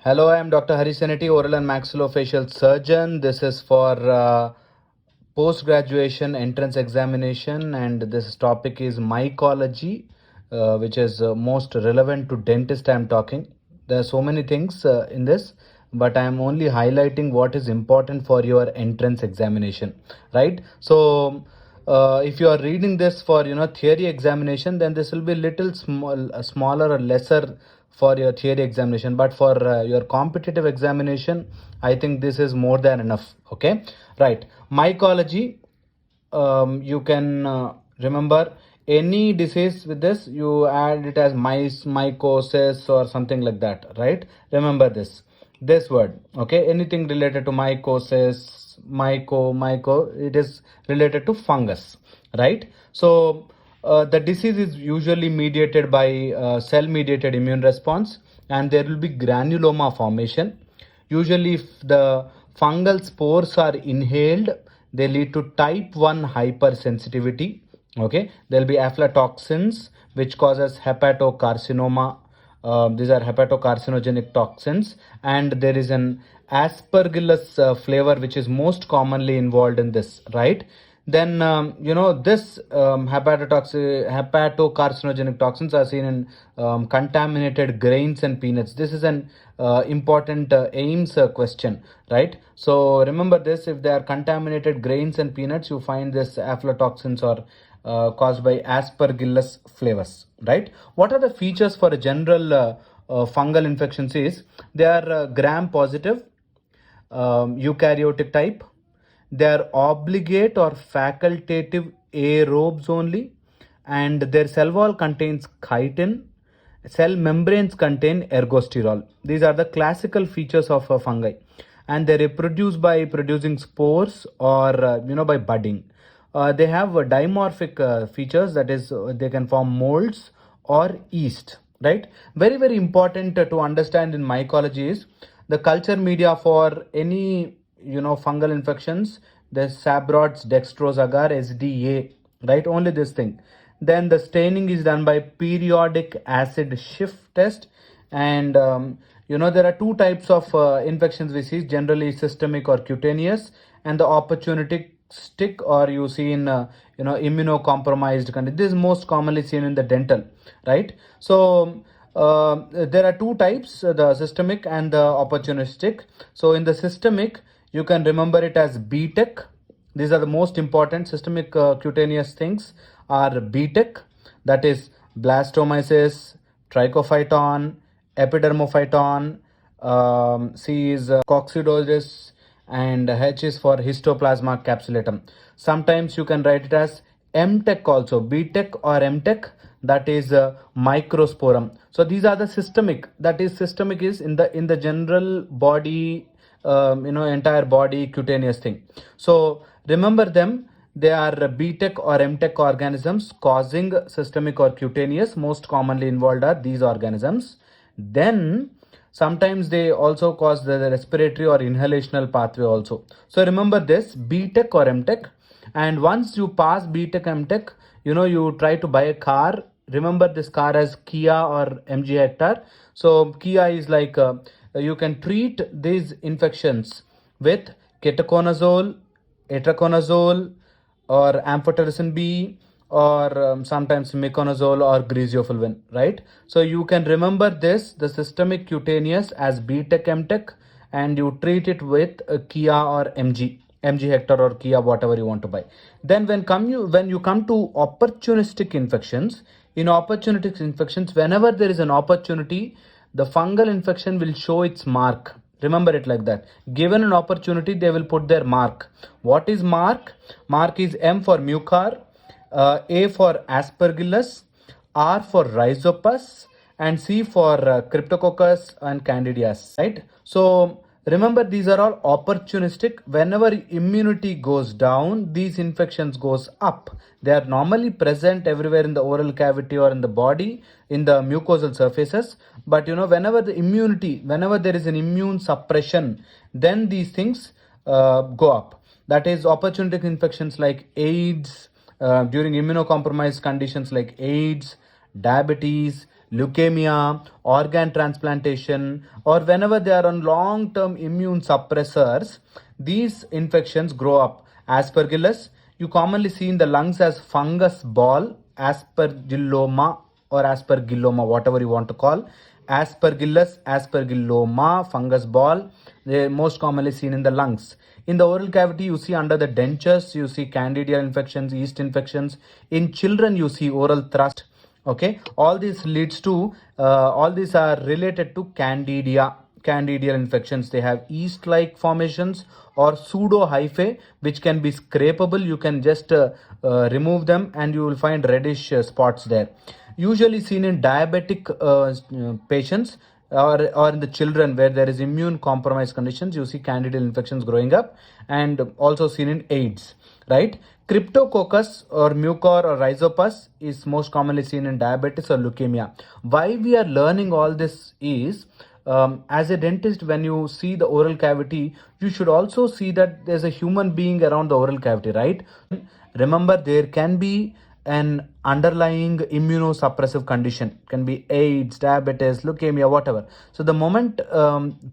Hello, I am Dr. Hari Seneti, oral and maxillofacial surgeon. This is for post graduation entrance examination, and this topic is mycology, which is most relevant to dentist. I am talking. There are so many things in this, but I am only highlighting what is important for your entrance examination, right? So, if you are reading this for theory examination, then this will be little smaller or lesser for your theory examination, but for your competitive examination, I think this is more than enough. Okay, right? Mycology, you can remember any disease with this, you add it as mice, mycosis or something like that, right? Remember this word. Okay, anything related to mycosis, myco, it is related to fungus, right? So the disease is usually mediated by cell mediated immune response, and there will be granuloma formation. Usually, if the fungal spores are inhaled, they lead to type 1 hypersensitivity. Okay, there will be aflatoxins, which causes hepatocarcinoma. These are hepatocarcinogenic toxins, and there is an aspergillus flavor which is most commonly involved in this, right? Then this hepatocarcinogenic toxins are seen in contaminated grains and peanuts. This is an important aims question, right? So remember this: if they are contaminated grains and peanuts, you find this aflatoxins or caused by aspergillus flavus, right? What are the features for a general fungal infections? Is they are gram positive, eukaryotic type. They are obligate or facultative aerobes only, and their cell wall contains chitin. Cell membranes contain ergosterol. These are the classical features of a fungi, and they reproduce by producing spores or by budding. They have dimorphic features, that is, they can form molds or yeast. Right? Very very important to understand in mycology is the culture media for any fungal infections. The Sabrods dextrose agar SDA, right? Only this thing. Then the staining is done by periodic acid shift test, and there are two types of infections we see, generally systemic or cutaneous, and the opportunistic, or you see in immunocompromised country. This is most commonly seen in the dental, right? So there are two types, the systemic and the opportunistic. So in the systemic, you can remember it as BTEC. These are the most important systemic cutaneous things are BTEC, that is blastomyces, trichophyton, epidermophyton, C is coccidiosis, and H is for histoplasma capsulatum. Sometimes you can write it as MTEC also, BTEC or MTEC, that is microsporum. So these are the systemic, that is systemic is in the general body, entire body cutaneous thing. So remember them, they are BTEC or MTEC organisms causing systemic or cutaneous. Most commonly involved are these organisms. Then sometimes they also cause the respiratory or inhalational pathway also. So remember this BTEC or MTEC, and once you pass BTEC MTEC, you try to buy a car. Remember this car as Kia or MG Hector. So Kia is like you can treat these infections with ketoconazole, itraconazole, or amphotericin B, or sometimes miconazole or griseofulvin, right? So you can remember this, the systemic cutaneous, as BTEC MTEC, and you treat it with Kia or MG Hector or Kia, whatever you want to buy. Then when you come to opportunistic infections, in opportunistic infections, whenever there is an opportunity, the fungal infection will show its mark. Remember it like that. Given an opportunity, they will put their mark. What is mark? Mark is M for mucar, A for aspergillus, R for rhizopus, and C for cryptococcus and candidias, right? So remember, these are all opportunistic. Whenever immunity goes down, these infections goes up. They are normally present everywhere in the oral cavity or in the body, in the mucosal surfaces. But whenever there is an immune suppression, then these things go up. That is opportunistic infections like AIDS, during immunocompromised conditions like AIDS, diabetes, leukemia, organ transplantation, or whenever they are on long term immune suppressors, these infections grow up. Aspergillus, you commonly see in the lungs as fungus ball, aspergilloma or aspergilloma, whatever you want to call. Aspergillus, aspergilloma, fungus ball, they are most commonly seen in the lungs. In the oral cavity, you see under the dentures, you see candida infections, yeast infections. In children, you see oral thrust. Okay, all this leads to all these are related to candida infections. They have yeast like formations or pseudo hyphae which can be scrapable. You can just remove them and you will find reddish spots there, usually seen in diabetic patients, or in the children where there is immune compromised conditions. You see candida infections growing up, and also seen in AIDS, right? Cryptococcus or mucor or rhizopus is most commonly seen in diabetes or leukemia. Why we are learning all this is, as a dentist, when you see the oral cavity, you should also see that there's a human being around the oral cavity, right? Remember, there can be an underlying immunosuppressive condition, can be AIDS, diabetes, leukemia, whatever. So the moment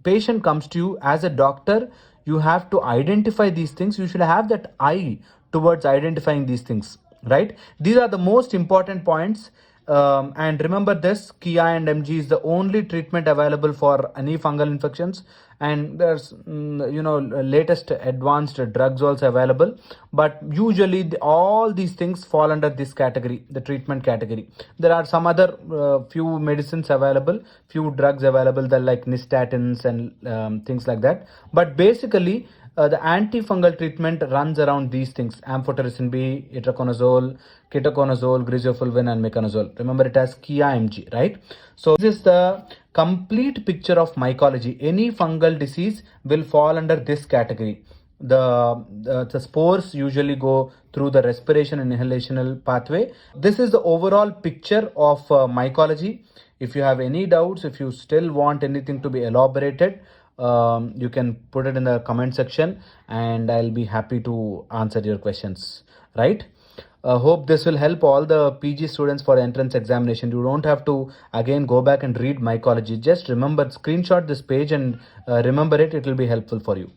patient comes to you, as a doctor, you have to identify these things. You should have that eye towards identifying these things, right? These are the most important points. And remember this, Kia and MG is the only treatment available for any fungal infections, and there's latest advanced drugs also available, but usually all these things fall under this category, the treatment category. There are some other few medicines available, few drugs available, that like nystatins and things like that, but basically the antifungal treatment runs around these things: amphotericin B, itraconazole, ketoconazole, griseofulvin, and meconazole. Remember it as Kia MG, right? So this is the complete picture of mycology. Any fungal disease will fall under this category. The spores usually go through the respiration and inhalational pathway. This is the overall picture of mycology. If you have any doubts, if you still want anything to be elaborated, you can put it in the comment section and I'll be happy to answer your questions, right? Hope this will help all the PG students for entrance examination. You don't have to again go back and read mycology. Just remember, screenshot this page and remember it. It will be helpful for you.